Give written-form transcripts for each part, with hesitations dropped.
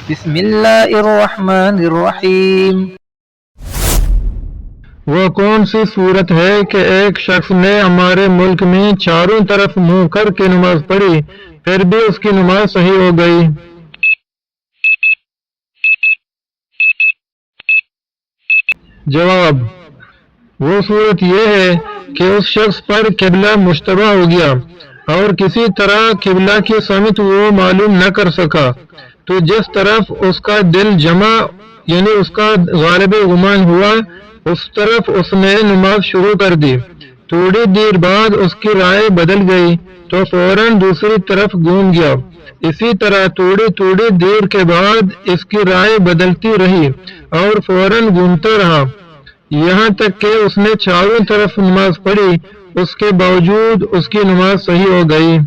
بسم اللہ الرحمن الرحیم۔ وہ کون سی صورت ہے کہ ایک شخص نے ہمارے ملک میں چاروں طرف منہ کر کے نماز پڑھی پھر بھی اس کی نماز صحیح ہو گئی؟ جواب: وہ صورت یہ ہے کہ اس شخص پر قبلہ مشتبہ ہو گیا اور کسی طرح قبلہ کی سمت وہ معلوم نہ کر سکا، تو جس طرف اس کا دل جمع یعنی اس کا غالب گمان ہوا اس طرف اس نے نماز شروع کر دی۔ تھوڑی دیر بعد اس کی رائے بدل گئی تو فوراً دوسری طرف گھوم گیا۔ اسی طرح تھوڑی دیر کے بعد اس کی رائے بدلتی رہی اور فوراً گھومتا رہا، یہاں تک کہ اس نے چاروں طرف نماز پڑھی، اس کے باوجود اس کی نماز صحیح ہو گئی۔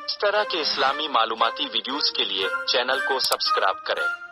اس طرح کے اسلامی معلوماتی ویڈیوز کے لیے چینل کو سبسکرائب کریں۔